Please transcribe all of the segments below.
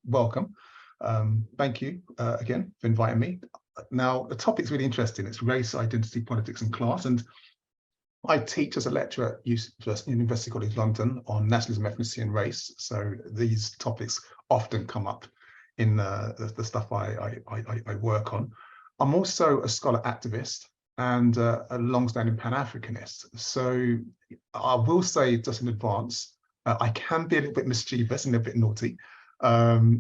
welcome. Thank you again for inviting me. Now, the topic's really interesting. It's race, identity, politics, and class. And I teach as a lecturer at University College London on nationalism, ethnicity, and race. So these topics often come up in the stuff I work on. I'm also a scholar activist and a long-standing Pan-Africanist. So I will say just in advance, I can be a little bit mischievous and a bit naughty.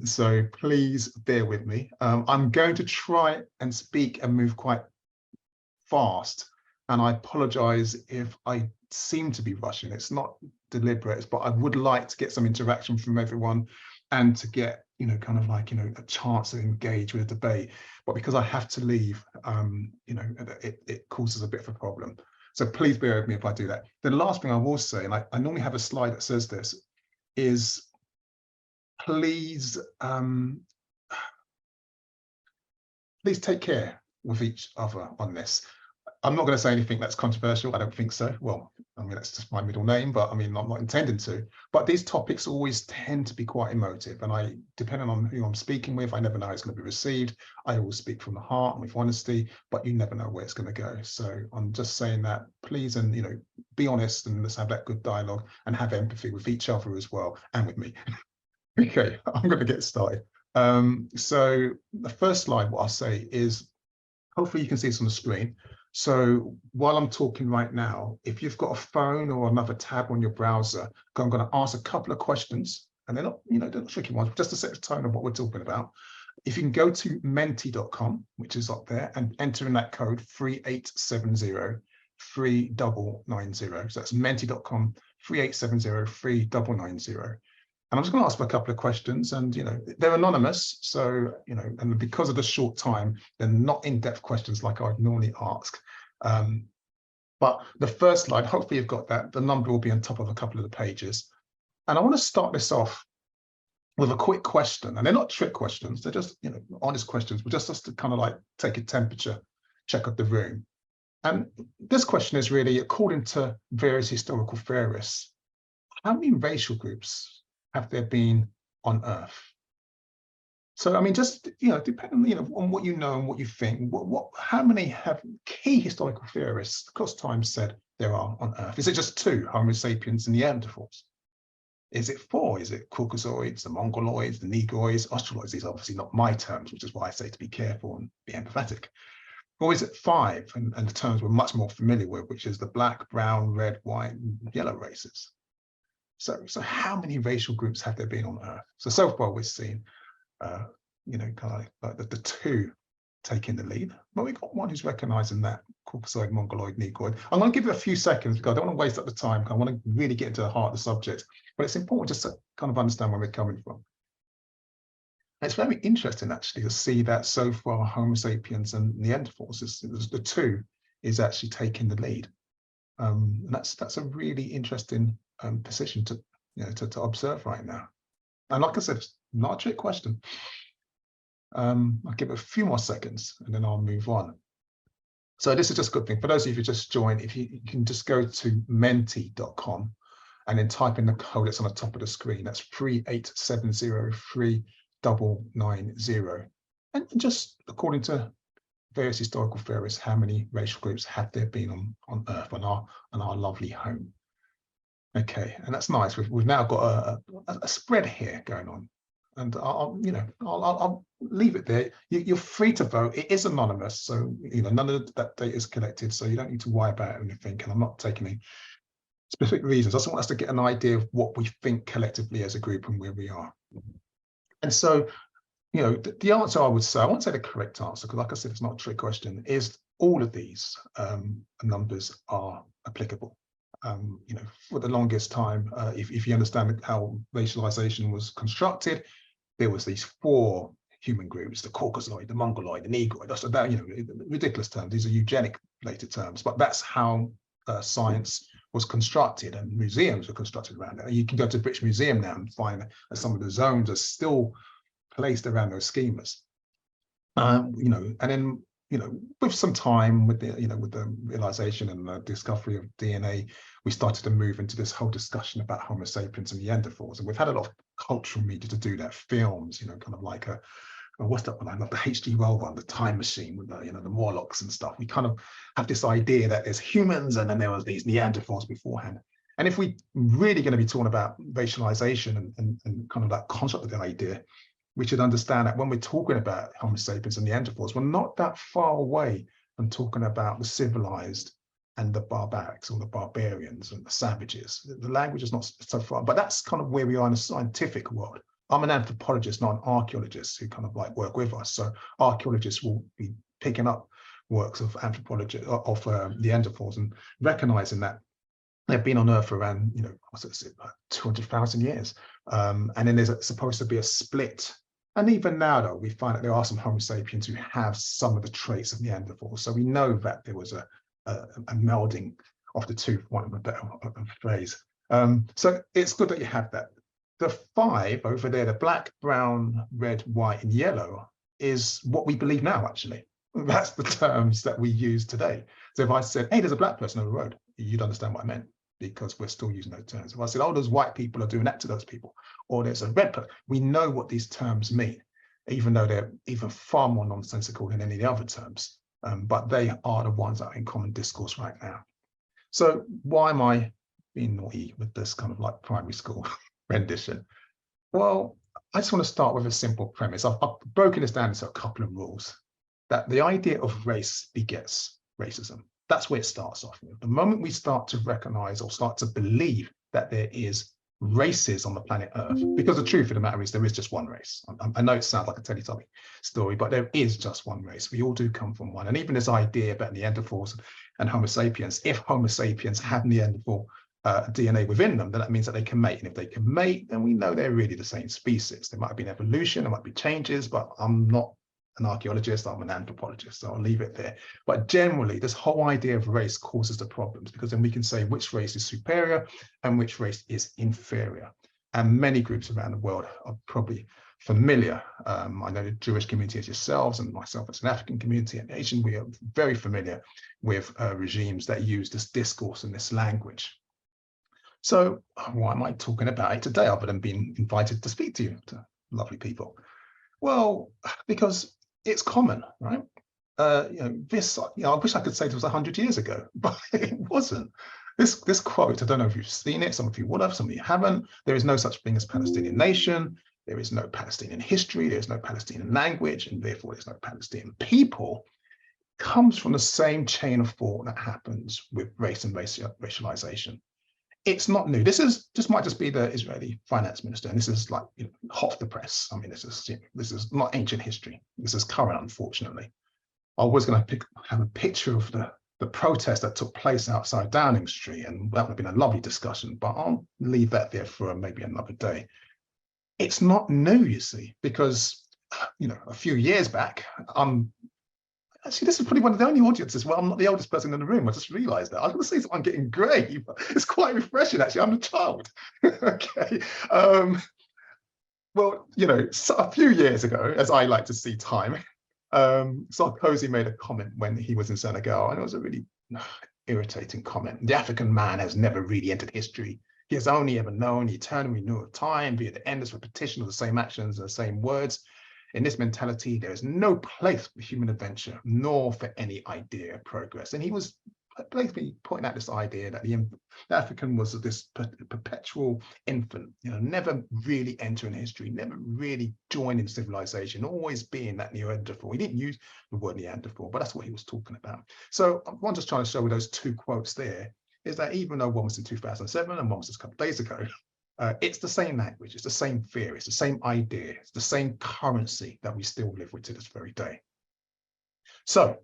So please bear with me. I'm going to try and speak and move quite fast. And I apologize if I seem to be rushing. It's not deliberate, but I would like to get some interaction from everyone and to get, kind of like, a chance to engage with a debate. But because I have to leave, it causes a bit of a problem. So please bear with me if I do that. The last thing I will say, and I normally have a slide that says this, is please, please take care with each other on this. I'm not going to say anything that's controversial. I don't think so. Well, I mean, that's just my middle name, but I mean, I'm not intending to. But these topics always tend to be quite emotive. And depending on who I'm speaking with, I never know how it's going to be received. I always speak from the heart and with honesty, but you never know where it's going to go. So I'm just saying that, please, and, be honest, and let's have that good dialogue and have empathy with each other as well, and with me. Okay, I'm going to get started. So the first slide, what I'll say is, hopefully you can see this on the screen. So while I'm talking right now, if you've got a phone or another tab on your browser, I'm going to ask a couple of questions, and they're not, they're not tricky ones, just to set the tone of what we're talking about. If you can go to menti.com, which is up there, and enter in that code 3870 3990. So that's menti.com 3870 3990. And I'm just going to ask for a couple of questions, and they're anonymous, so and because of the short time, they're not in-depth questions like I'd normally ask. But the first slide, hopefully you've got that. The number will be on top of a couple of the pages, and I want to start this off with a quick question, and they're not trick questions; they're just honest questions, but just to kind of like take a temperature check of the room. And this question is really, according to various historical theorists, how many racial groups have there been on Earth? So, I mean, just, depending, on what you know and what you think, how many have key historical theorists across time said there are on Earth? Is it just 2, Homo sapiens and Neanderthals? Is it 4? Is it Caucasoids, the Mongoloids, the Negroids, Australoids? These are obviously not my terms, which is why I say to be careful and be empathetic. Or is it 5? And the terms we're much more familiar with, which is the black, brown, red, white, and yellow races. So how many racial groups have there been on Earth? So far we've seen, kind of like the 2 taking the lead, but we've got one who's recognizing that Caucasoid, Mongoloid, Negroid. I'm going to give it a few seconds because I don't want to waste up the time. I want to really get into the heart of the subject, but it's important just to kind of understand where we're coming from. And it's very interesting actually to see that so far Homo sapiens and Neanderthals, the 2 is actually taking the lead. And that's a really interesting position to observe right now. And like I said, it's not a trick question. I'll give it a few more seconds and then I'll move on. So this is just a good thing. For those of you who just joined, if you can just go to menti.com and then type in the code that's on the top of the screen. That's 3870 3990. And just according to various historical theorists, how many racial groups have there been on Earth, on our lovely home? Okay, and that's nice. We've now got a spread here going on, and I'll leave it there. You're free to vote. It is anonymous, so none of that data is collected, so you don't need to worry about anything. And I'm not taking any specific reasons. I just want us to get an idea of what we think collectively as a group and where we are. And so, the answer I would say, I won't say the correct answer because, like I said, it's not a trick question. Is all of these numbers are applicable? For the longest time, if you understand how racialization was constructed, there was these 4 human groups: the Caucasoid, the Mongoloid, the Negroid. That's ridiculous terms. These are eugenic-related terms, but that's how science was constructed, and museums were constructed around it. You can go to the British Museum now and find that some of the zones are still placed around those schemas. And then with some time, with the realization and the discovery of DNA, we started to move into this whole discussion about Homo sapiens and Neanderthals. And we've had a lot of cultural media to do that, films, kind of like what's that one? I love the H.G. Wells one, the Time Machine, with the Morlocks and stuff. We kind of have this idea that there's humans and then there was these Neanderthals beforehand. And if we really going to be talking about racialization and kind of that concept of the idea, we should understand that when we're talking about Homo sapiens and Neanderthals, we're not that far away from talking about the civilized and the barbarics or the barbarians and the savages. The language is not so far, but that's kind of where we are in the scientific world. I'm an anthropologist, not an archaeologist, who kind of like work with us. So archaeologists will be picking up works of anthropology of Neanderthals and recognizing that they've been on Earth for around, what's it, about 200,000 years. And then there's supposed to be a split. And even now, though, we find that there are some Homo sapiens who have some of the traits of Neanderthals. So we know that there was a melding of the two, for want of a better phrase. So it's good that you have that. The 5 over there, the black, brown, red, white, and yellow, is what we believe now, actually. That's the terms that we use today. So if I said, hey, there's a black person on the road, you'd understand what I meant, because we're still using those terms. If I said, oh, those white people are doing that to those people, or there's a red person, we know what these terms mean, even though they're even far more nonsensical than any of the other terms. But they are the ones that are in common discourse right now. So why am I being naughty with this kind of like primary school rendition? Well, I just want to start with a simple premise. I've broken this down into a couple of rules. That the idea of race begets racism. That's where it starts off. The moment we start to recognize or start to believe that there is races on the planet Earth, because the truth of the matter is there is just one race. I know it sounds like a Teletubby story, but there is just one race. We all do come from one. And even this idea about Neanderthals and Homo sapiens, if Homo sapiens have Neanderthal DNA within them, then that means that they can mate. And if they can mate, then we know they're really the same species. There might have been evolution, there might be changes, but I'm not an archaeologist, I'm an anthropologist, so I'll leave it there. But generally, this whole idea of race causes the problems, because then we can say which race is superior and which race is inferior. And many groups around the world are probably familiar. I know the Jewish community as yourselves and myself as an African community and Asian, we are very familiar with regimes that use this discourse and this language. So why am I talking about it today other than being invited to speak to you, to lovely people? Well, because it's common, right? I wish I could say it was 100 years ago, but it wasn't. This quote, I don't know if you've seen it, some of you would have, some of you haven't. There is no such thing as Palestinian nation. There is no Palestinian history. There's no Palestinian language, and therefore there's no Palestinian people. It comes from the same chain of thought that happens with race and racialization. It's not new. This might just be the Israeli finance minister, and this is like hot off the press. I mean, this is not ancient history. This is current, unfortunately. I was going to have a picture of the protest that took place outside Downing Street, and that would have been a lovely discussion. But I'll leave that there for maybe another day. It's not new, you see, because a few years back, actually, this is probably one of the only audiences where I'm not the oldest person in the room. I just realized that. I was going to say I'm getting grey, but it's quite refreshing, actually. I'm a child. Okay. Well, a few years ago, as I like to see time, Sarkozy made a comment when he was in Senegal, and it was a really irritating comment. The African man has never really entered history. He has only ever known the eternal renewal of time via the endless repetition of the same actions and the same words. In this mentality, there is no place for human adventure, nor for any idea of progress. And he was basically pointing out this idea that the African was this perpetual infant, never really entering history, never really joining civilization, always being that Neanderthal. He didn't use the word Neanderthal, but that's what he was talking about. So what I'm just trying to show with those two quotes there is that even though one was in 2007 and one was just a couple of days ago, it's the same language, it's the same theory, it's the same idea, it's the same currency that we still live with to this very day. So,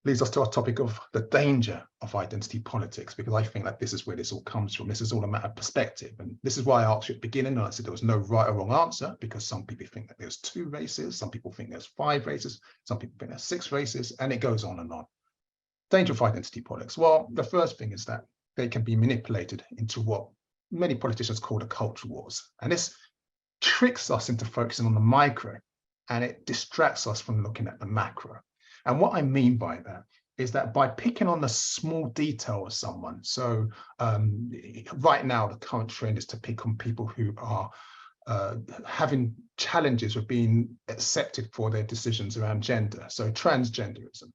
leads us to our topic of the danger of identity politics, because I think that this is where this all comes from. This is all a matter of perspective. And this is why I asked you at the beginning, and I said there was no right or wrong answer, because some people think that there's 2 races, some people think there's 5 races, some people think there's 6 races, and it goes on and on. Danger of identity politics. Well, the first thing is that they can be manipulated into what many politicians call the culture wars. And this tricks us into focusing on the micro, and it distracts us from looking at the macro. And what I mean by that is that by picking on the small detail of someone, so right now the current trend is to pick on people who are having challenges with being accepted for their decisions around gender. So transgenderism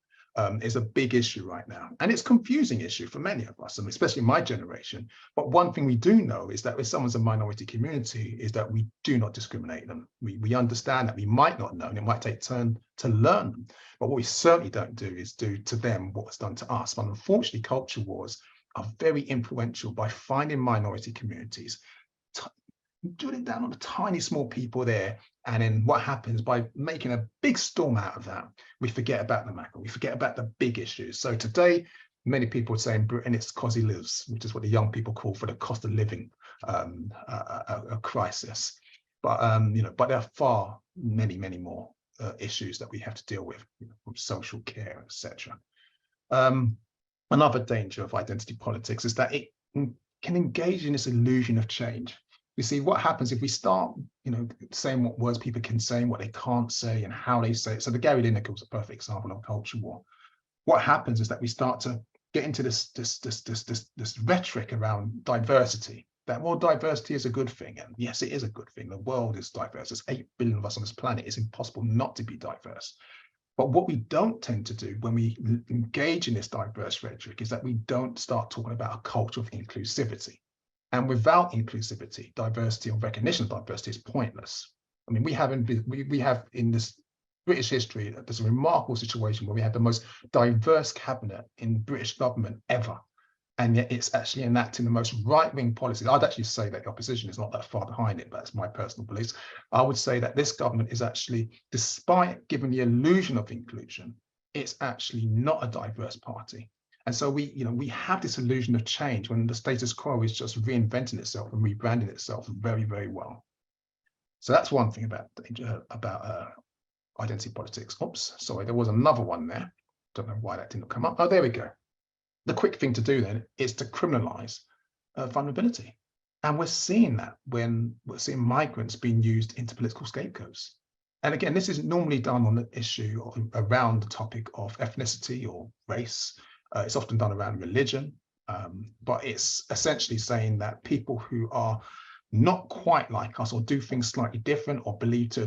is a big issue right now. And it's a confusing issue for many of us, and especially my generation. But one thing we do know is that if someone's a minority community, is that we do not discriminate them. We understand that we might not know, and it might take time to learn them. But what we certainly don't do is do to them what's done to us. But unfortunately, culture wars are very influential by finding minority communities, drilling down on the tiny small people there, and then what happens by making a big storm out of that, we forget about the macro, we forget about the big issues. So today, many people would say in Britain it's cos he lives, which is what the young people call for the cost of living a crisis. But but there are far many more issues that we have to deal with, from social care, etc. Another danger of identity politics is that it can engage in this illusion of change. You see, what happens if we start, saying what words people can say and what they can't say and how they say it. So the Gary Lineker was a perfect example of a culture war. What happens is that we start to get into this rhetoric around diversity, that, well, diversity is a good thing. And yes, it is a good thing. The world is diverse. There's 8 billion of us on this planet. It's impossible not to be diverse. But what we don't tend to do when we engage in this diverse rhetoric is that we don't start talking about a culture of inclusivity. And without inclusivity, diversity, or recognition of diversity is pointless. I mean, we have in this British history, there's a remarkable situation where we had the most diverse cabinet in British government ever. And yet it's actually enacting the most right-wing policies. I'd actually say that the opposition is not that far behind it, but that's my personal beliefs. I would say that this government is actually, despite giving the illusion of inclusion, it's actually not a diverse party. And so we have this illusion of change when the status quo is just reinventing itself and rebranding itself very, very well. So that's one thing about identity politics. Oops, sorry, there was another one there. Don't know why that didn't come up. Oh, there we go. The quick thing to do then is to criminalize vulnerability. And we're seeing that when we're seeing migrants being used into political scapegoats. And again, this is normally done on the issue around the topic of ethnicity or race. It's often done around religion, but it's essentially saying that people who are not quite like us, or do things slightly different, or believe to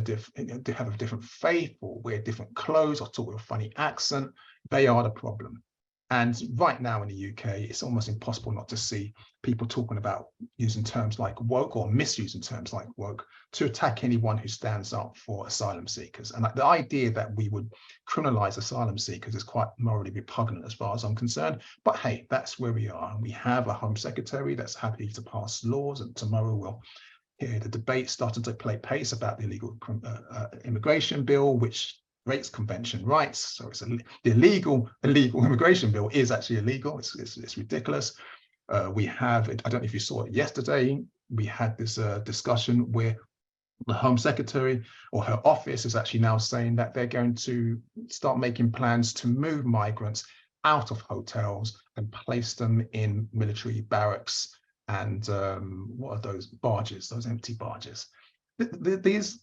have a different faith, or wear different clothes, or talk with a funny accent, they are the problem. And right now in the UK, it's almost impossible not to see people talking about using terms like woke, or misusing terms like woke, to attack anyone who stands up for asylum seekers. And the idea that we would criminalize asylum seekers is quite morally repugnant as far as I'm concerned. But hey, that's where we are. And we have a Home Secretary that's happy to pass laws, and tomorrow we'll hear the debate starting to play pace about the illegal immigration bill, which breaks convention rights. So it's the illegal immigration bill is actually illegal. It's ridiculous. We have, I don't know if you saw it yesterday, we had this discussion where the Home Secretary, or her office, is actually now saying that they're going to start making plans to move migrants out of hotels and place them in military barracks. And what are those barges, those empty barges? This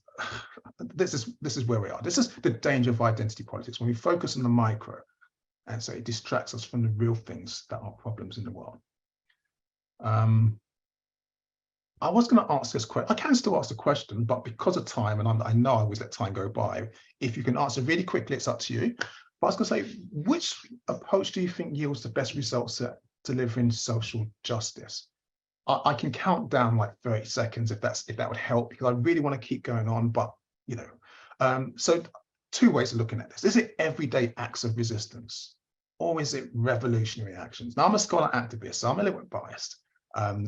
is where we are. This is the danger of identity politics, when we focus on the micro, and so it distracts us from the real things that are problems in the world. I was going to ask this question. I can still ask the question, but because of time, and I know I always let time go by, if you can answer really quickly, it's up to you. But I was going to say, which approach do you think yields the best results at delivering social justice? I can count down like 30 seconds if that would help, because I really want to keep going on. But so 2 ways of looking at this. Is it everyday acts of resistance, or is it revolutionary actions? Now, I'm a scholar activist, so I'm a little bit biased.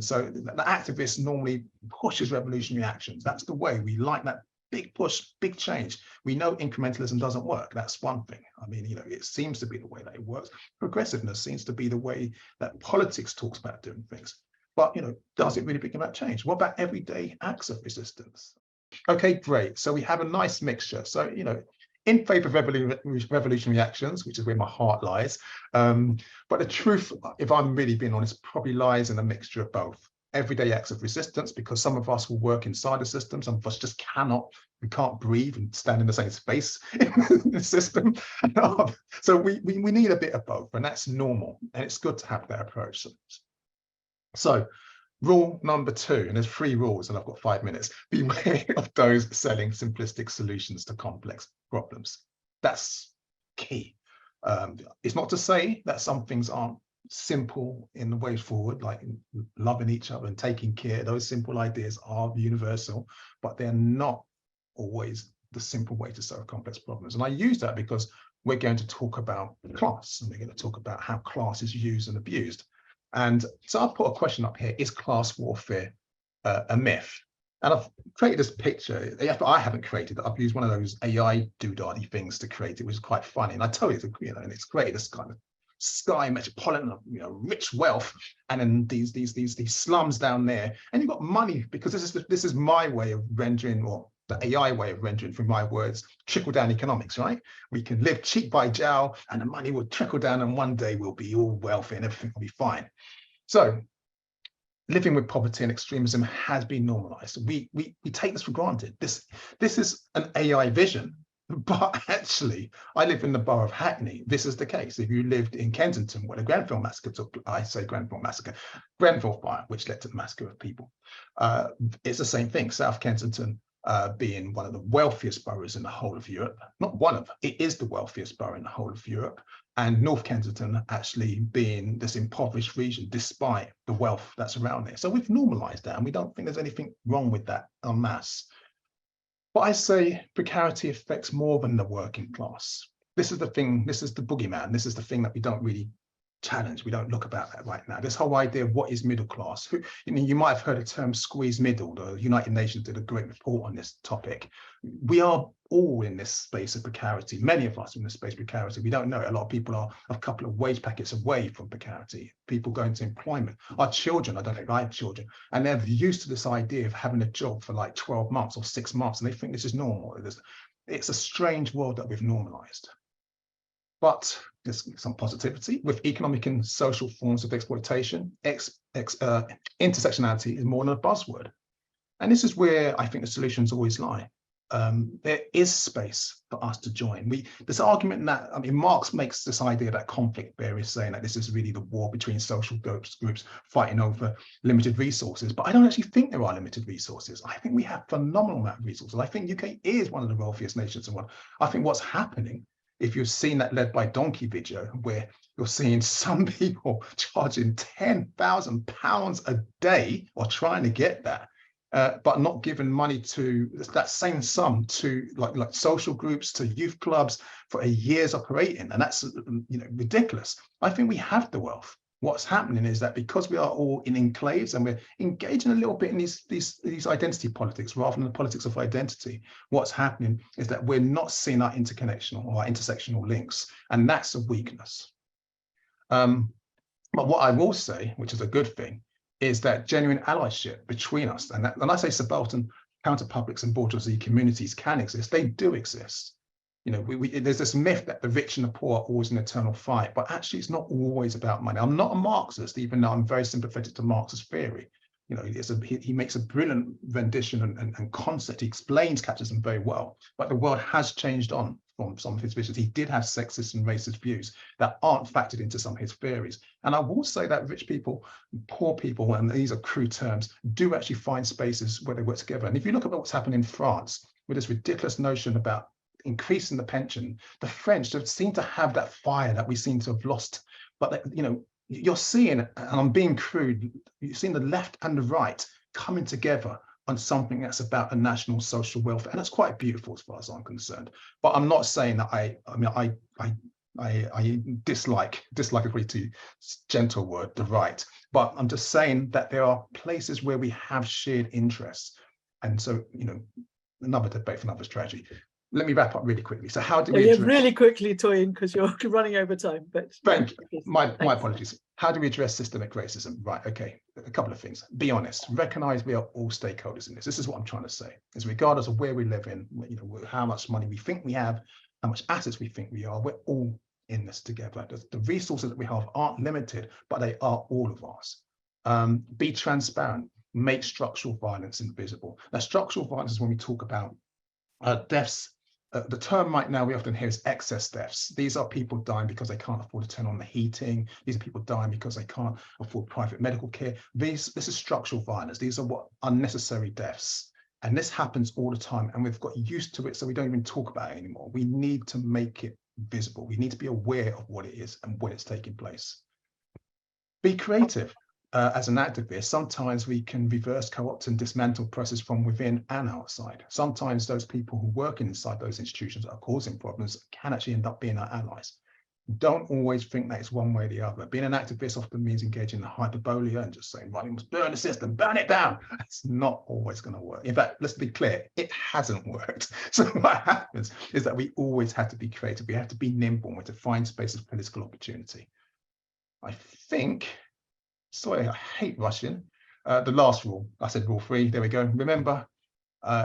So the activist normally pushes revolutionary actions. That's the way. We like that big push, big change. We know incrementalism doesn't work. That's one thing. I mean, it seems to be the way that it works. Progressiveness seems to be the way that politics talks about doing things. But, does it really bring about change? What about everyday acts of resistance? Okay, great. So we have a nice mixture. So, in favor of revolutionary actions, which is where my heart lies. But the truth, if I'm really being honest, probably lies in a mixture of both. everyday acts of resistance, because some of us will work inside the system, some of us just cannot, we can't breathe and stand in the same space in the system. So we need a bit of both, and that's normal, and it's good to have that approach. So rule number 2, and there's 3 rules, and I've got 5 minutes. Beware of those selling simplistic solutions to complex problems. That's key. It's not to say that some things aren't simple in the way forward, like loving each other and taking care. Those simple ideas are universal, but they're not always the simple way to solve complex problems. And I use that because we're going to talk about class, and we're going to talk about how class is used and abused. And so I've put a question up here: is class warfare a myth? And I've created this picture. I haven't created it. I've used one of those AI doodaddy things to create it, which is quite funny. And I tell you, and it's created this kind of sky metropolitan, rich wealth, and then these slums down there. And you've got money, because this is my way of rendering, or the AI way of rendering, from my words, trickle down economics, right? We can live cheek by jowl, and the money will trickle down, and one day we'll be all wealthy and everything will be fine. So living with poverty and extremism has been normalized. We take this for granted. This is an AI vision, but actually, I live in the borough of Hackney. This is the case. If you lived in Kensington, where the Grenfell massacre took, Grenfell fire, which led to the massacre of people, it's the same thing. South Kensington being one of the wealthiest boroughs in the whole of Europe, not one of, it is the wealthiest borough in the whole of Europe, and North Kensington actually being this impoverished region despite the wealth that's around there. So we've normalized that, and we don't think there's anything wrong with that en masse. But I say precarity affects more than the working class. This is the thing, this is the boogeyman, this is the thing that we don't really challenge. We don't look about that right now. This whole idea of what is middle class. You might have heard the term squeeze middle. The United Nations did a great report on this topic. We are all in this space of precarity. Many of us are in this space of precarity. We don't know it. A lot of people are a couple of wage packets away from precarity. People go into employment. Our children, I don't know if I have children, and they're used to this idea of having a job for like 12 months or 6 months, and they think this is normal. It's a strange world that we've normalized. But there's some positivity. With economic and social forms of exploitation, intersectionality is more than a buzzword. And this is where I think the solutions always lie. There is space for us to join. This argument that, Marx makes this idea that conflict theory is saying that this is really the war between social groups fighting over limited resources. But I don't actually think there are limited resources. I think we have phenomenal amount of resources. I think UK is one of the wealthiest nations in the world. I think what's happening, if you've seen that Led by Donkey video, where you're seeing some people charging £10,000 a day, or trying to get that, but not giving money to that same sum to like social groups, to youth clubs for a year's operating, and that's ridiculous. I think we have the wealth. What's happening is that because we are all in enclaves and we're engaging a little bit in these identity politics rather than the politics of identity, what's happening is that we're not seeing our interconnectional or our intersectional links, and that's a weakness. But what I will say, which is a good thing, is that genuine allyship between us, and when I say subaltern counterpublics and bourgeoisie communities can exist, they do exist. There's this myth that the rich and the poor are always in eternal fight, but actually it's not always about money. I'm not a Marxist, even though I'm very sympathetic to Marx's theory. He makes a brilliant rendition and concept. He explains capitalism very well, but the world has changed on from some of his visions. He did have sexist and racist views that aren't factored into some of his theories. And I will say that rich people, poor people, and these are crude terms, do actually find spaces where they work together. And if you look at what's happened in France with this ridiculous notion about increasing the pension, the French don't seem to have that fire that we seem to have lost. But you're seeing, and I'm being crude, you're seeing the left and the right coming together on something that's about a national social welfare, and that's quite beautiful as far as I'm concerned. But I'm not saying that I dislike a pretty gentle word, the right. But I'm just saying that there are places where we have shared interests, and so another debate for another strategy. Let me wrap up really quickly. So how do we address... really quickly, Toyin, because you're running over time. But thank you. My apologies. How do we address systemic racism? Right, okay, a couple of things. Be honest, recognize we are all stakeholders in this. This is what I'm trying to say, is regardless of where we live in, how much money we think we have, how much assets we think we are, we're all in this together. The resources that we have aren't limited, but they are all of ours. Be transparent, make structural violence invisible. Now, structural violence is when we talk about deaths. The term right now we often hear is excess deaths. These are people dying because they can't afford to turn on the heating. These are people dying because they can't afford private medical care. This is structural violence. These are what unnecessary deaths. And this happens all the time. And we've got used to it, so we don't even talk about it anymore. We need to make it visible. We need to be aware of what it is and when it's taking place. Be creative. As an activist, sometimes we can reverse, co-opt and dismantle processes from within and outside. Sometimes those people who work inside those institutions that are causing problems can actually end up being our allies. Don't always think that it's one way or the other. Being an activist often means engaging in hyperbole and just saying, right, we must burn the system, burn it down. It's not always going to work. In fact, let's be clear, it hasn't worked. So what happens is that we always have to be creative. We have to be nimble and we have to find spaces of political opportunity. I think, sorry, I hate rushing. The last rule, I said rule 3, there we go. Remember,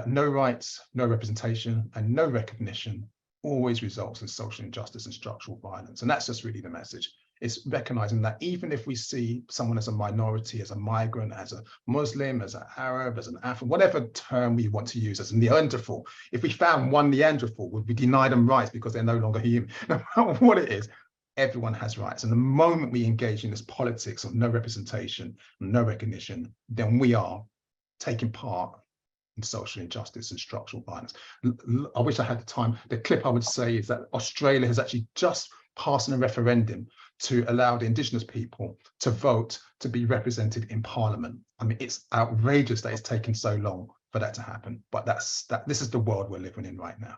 no rights, no representation, and no recognition always results in social injustice and structural violence. And that's just really the message. It's recognizing that even if we see someone as a minority, as a migrant, as a Muslim, as an Arab, as an Afro, whatever term we want to use, as a Neanderthal, if we found one Neanderthal, would we deny them rights because they're no longer human? No matter what it is, everyone has rights. And the moment we engage in this politics of no representation, no recognition, then we are taking part in social injustice and structural violence. I wish I had the time. The clip I would say is that Australia has actually just passed a referendum to allow the Indigenous people to vote to be represented in Parliament. I mean, it's outrageous that it's taken so long for that to happen, but this is the world we're living in right now.